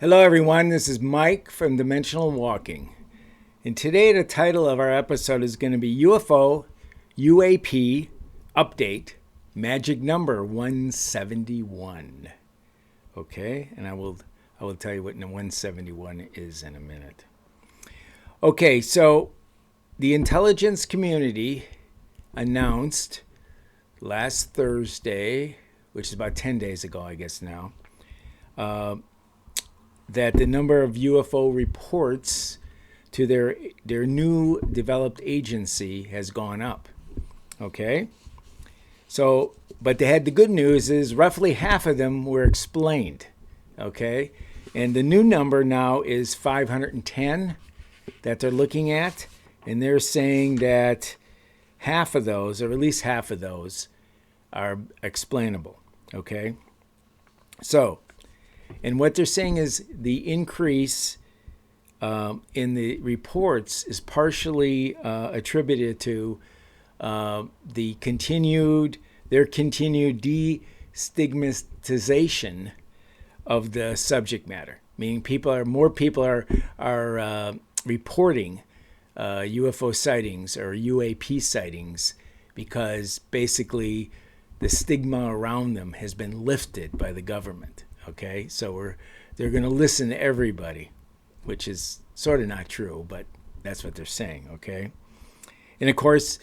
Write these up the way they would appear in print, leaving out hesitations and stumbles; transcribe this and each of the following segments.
Hello, everyone. This is Mike from Dimensional Walking. And today, the title of our episode is going to be UFO UAP Update Magic Number 171. Okay, and I will tell you what 171 is in a minute. Okay, so the intelligence community announced last Thursday, which is about 10 days ago, I guess now, that the number of UFO reports to their new developed agency has gone up. Okay? So, but they had the good news is roughly half of them were explained. Okay? And the new number now is 510 that they're looking at. And they're saying that half of those, or at least half of those, are explainable. Okay? So, and what they're saying is the increase in the reports is partially attributed to their continued destigmatization of the subject matter. Meaning, more people are reporting UFO sightings or UAP sightings because basically the stigma around them has been lifted by the government. Okay, so they're going to listen to everybody, which is sort of not true, but that's what they're saying. Okay, and of course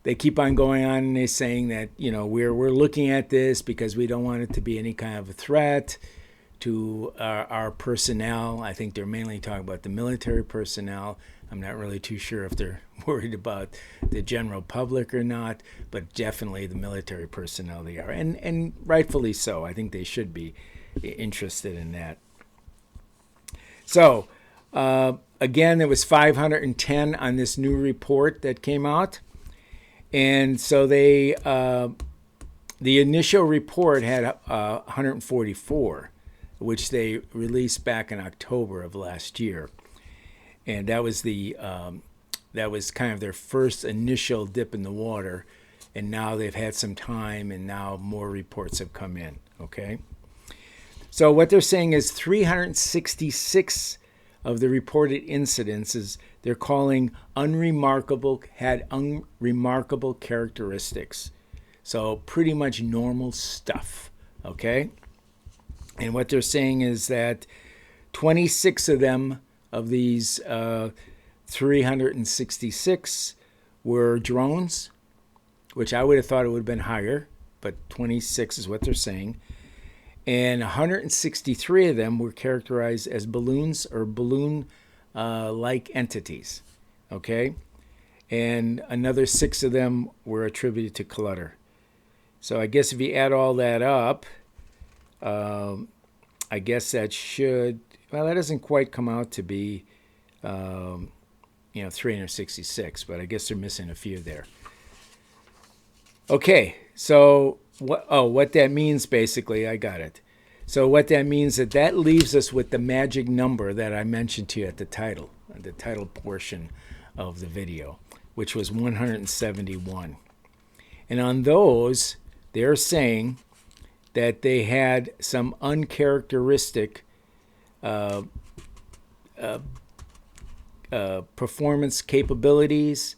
they keep on going on and they're saying that we're looking at this because we don't want it to be any kind of a threat to our personnel. I think they're mainly talking about the military personnel. I'm not really too sure if they're worried about the general public or not, but definitely the military personnel they are, and rightfully so. I think they should be interested in that. So, again, there was 510 on this new report that came out. And so the initial report had 144, which they released back in October of last year. And that was that was kind of their first initial dip in the water. And now they've had some time, and now more reports have come in. Okay. So what they're saying is 366 of the reported incidences they're calling had unremarkable characteristics. So pretty much normal stuff, okay? And what they're saying is that 26 of these 366 were drones, which I would have thought it would have been higher, but 26 is what they're saying. And 163 of them were characterized as balloons or balloon-like entities, okay? And another 6 of them were attributed to clutter. So I guess if you add all that up, I guess that that doesn't quite come out to be, 366, but I guess they're missing a few there. Okay, so what that means basically, I got it. So what that means that leaves us with the magic number that I mentioned to you at the title portion of the video, which was 171. And on those, they're saying that they had some uncharacteristic performance capabilities,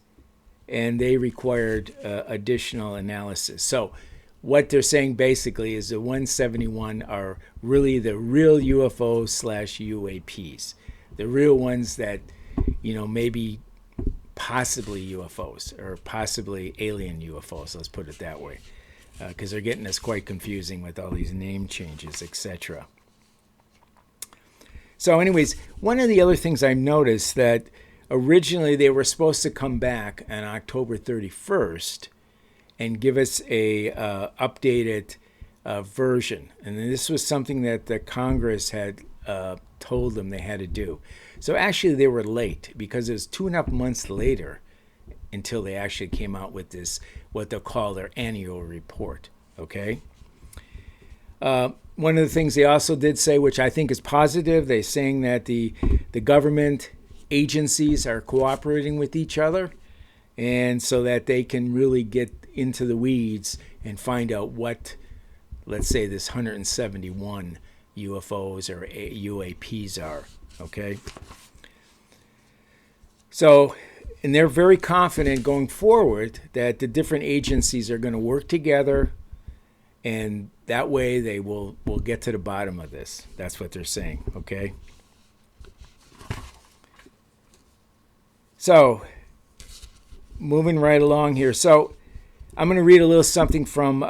and they required additional analysis. So what they're saying basically is the 171 are really the real UFOs / UAPs, the real ones that, maybe possibly UFOs or possibly alien UFOs. Let's put it that way, because they're getting us quite confusing with all these name changes, etc. So anyways, one of the other things I noticed that originally they were supposed to come back on October 31st and give us a updated version. And this was something that the Congress had told them they had to do. So actually they were late because it was 2.5 months later until they actually came out with this, what they'll call their annual report. Okay? One of the things they also did say, which I think is positive, they're saying that the government agencies are cooperating with each other, and so that they can really get into the weeds and find out what, let's say, this 171 UFOs or UAPs are. Okay. So, and they're very confident going forward that the different agencies are going to work together, and that way they will get to the bottom of this. That's what they're saying. Okay. So, moving right along here. So, I'm going to read a little something from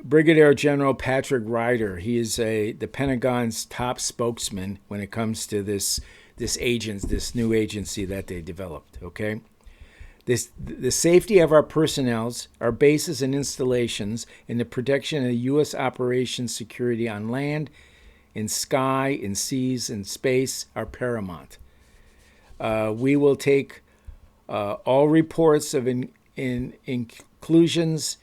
Brigadier General Patrick Ryder. He is the Pentagon's top spokesman when it comes to this new agency that they developed. Okay, the safety of our personnel, our bases and installations, and the protection of U.S. operations security on land, in sky, in seas, in space are paramount. We will take all reports of inclusions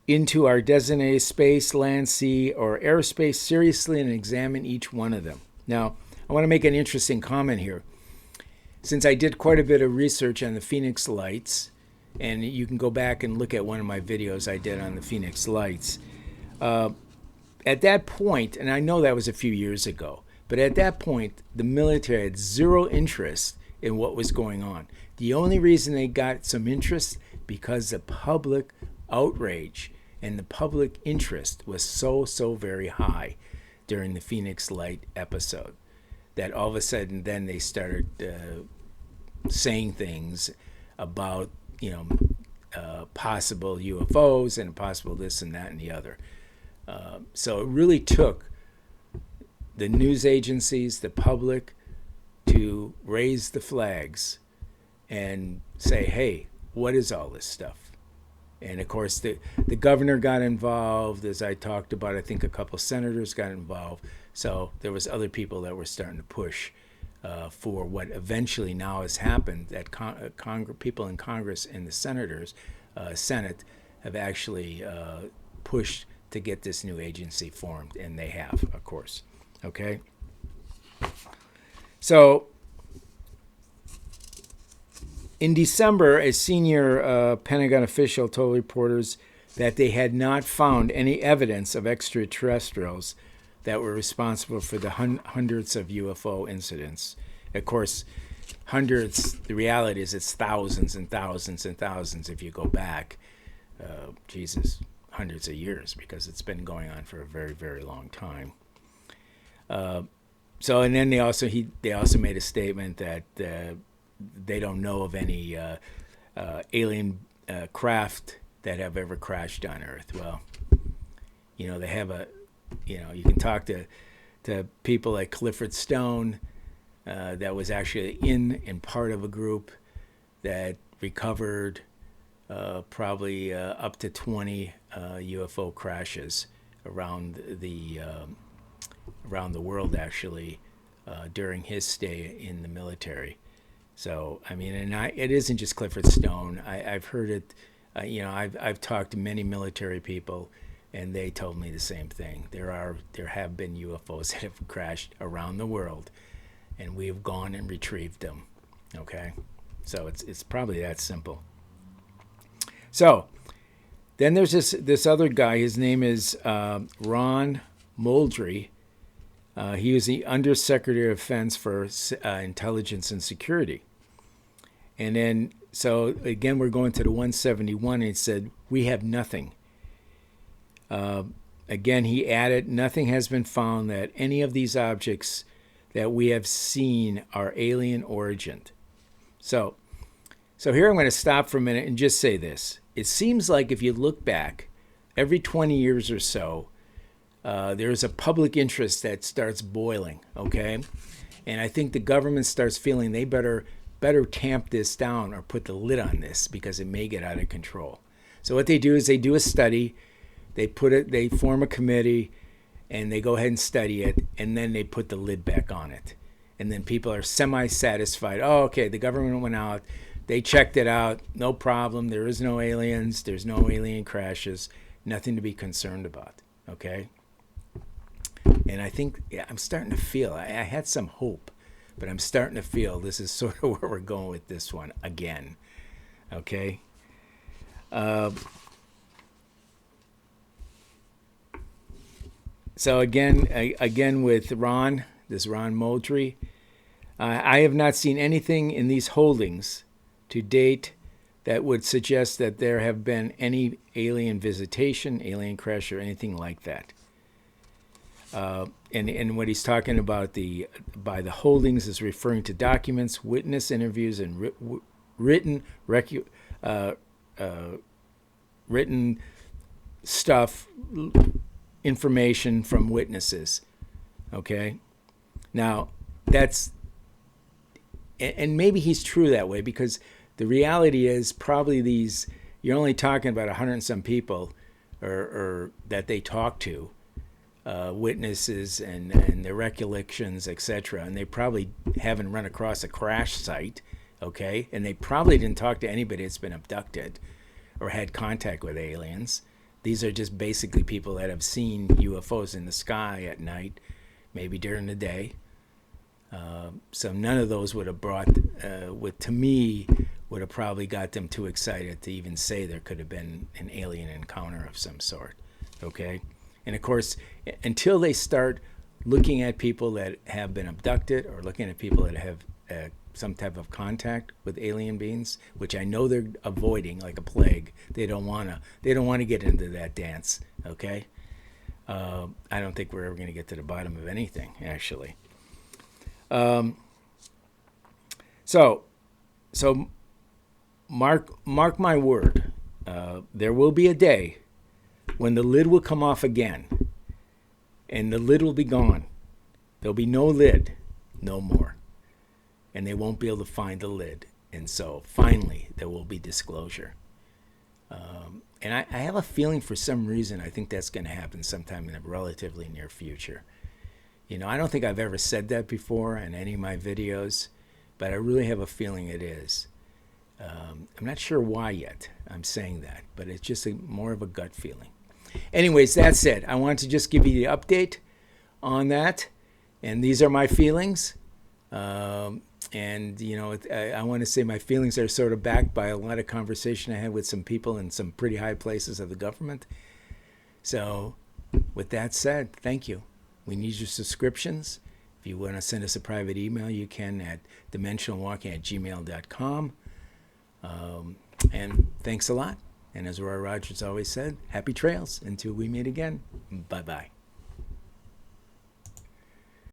into our designated space, land, sea, or airspace seriously and examine each one of them. Now, I want to make an interesting comment here. Since I did quite a bit of research on the Phoenix Lights, and you can go back and look at one of my videos I did on the Phoenix Lights, at that point, and I know that was a few years ago, but at that point, the military had zero interest in what was going on. The only reason they got some interest because the public outrage and the public interest was so very high during the Phoenix Light episode that all of a sudden then they started saying things about possible UFOs and possible this and that and the other. So it really took the news agencies, the public, to raise the flags and say, hey, what is all this stuff? And of course, the governor got involved, as I talked about. I think a couple senators got involved. So there was other people that were starting to push for what eventually now has happened, that people in Congress and the senators, Senate, have actually pushed to get this new agency formed, and they have, of course. Okay? So in December, a senior Pentagon official told reporters that they had not found any evidence of extraterrestrials that were responsible for the hundreds of UFO incidents. Of course, hundreds, the reality is it's thousands and thousands and thousands if you go back, hundreds of years, because it's been going on for a very, very long time. So, and then they also made a statement that they don't know of any alien craft that have ever crashed on Earth. Well, they have you can talk to people like Clifford Stone, that was actually in part of a group that recovered probably up to 20 UFO crashes around the world, actually, during his stay in the military. So, I mean, it isn't just Clifford Stone. I've heard it, I've talked to many military people, and they told me the same thing. There have been UFOs that have crashed around the world, and we have gone and retrieved them. Okay? So it's probably that simple. So, then there's this other guy. His name is Ron Moldry. He was the Undersecretary of Defense for Intelligence and Security. And then, so again, we're going to the 171, and it said, we have nothing. Again, he added, nothing has been found that any of these objects that we have seen are alien origin. So here I'm going to stop for a minute and just say this. It seems like if you look back, every 20 years or so, there's a public interest that starts boiling, okay? And I think the government starts feeling they better tamp this down or put the lid on this because it may get out of control. So what they do is they do a study, they form a committee, and they go ahead and study it, and then they put the lid back on it. And then people are semi-satisfied. Oh, okay, the government went out, they checked it out, no problem, there is no aliens, there's no alien crashes, nothing to be concerned about, okay? And I think, I'm starting to feel, I had some hope, but I'm starting to feel this is sort of where we're going with this one again, okay? So again with Ron, this Ron Moultrie, I have not seen anything in these holdings to date that would suggest that there have been any alien visitation, alien crash, or anything like that. And what he's talking about by the holdings is referring to documents, witness interviews, and written written stuff, information from witnesses. Okay, now that's, and maybe he's true that way, because the reality is probably you're only talking about 100 and some people, or that they talk to. Witnesses and their recollections, etc. And they probably haven't run across a crash site, okay? And they probably didn't talk to anybody that's been abducted or had contact with aliens. These are just basically people that have seen UFOs in the sky at night, maybe during the day. So none of those would have to me, would have probably got them too excited to even say there could have been an alien encounter of some sort, okay? And of course, until they start looking at people that have been abducted, or looking at people that have some type of contact with alien beings, which I know they're avoiding like a plague, they don't want to get into that dance. Okay, I don't think we're ever going to get to the bottom of anything, actually. So mark my word, there will be a day when the lid will come off again, and the lid will be gone. There'll be no lid, no more. And they won't be able to find the lid. And so finally, there will be disclosure. And I have a feeling, for some reason, I think that's going to happen sometime in the relatively near future. I don't think I've ever said that before in any of my videos, but I really have a feeling it is. I'm not sure why yet I'm saying that, but it's just more of a gut feeling. Anyways, that's it. I wanted to just give you the update on that, and these are my feelings. And I want to say my feelings are sort of backed by a lot of conversation I had with some people in some pretty high places of the government. So with that said, thank you. We need your subscriptions. If you want to send us a private email, you can at dimensionalwalking@gmail.com. And thanks a lot. And as Roy Rogers always said, happy trails until we meet again. Bye-bye.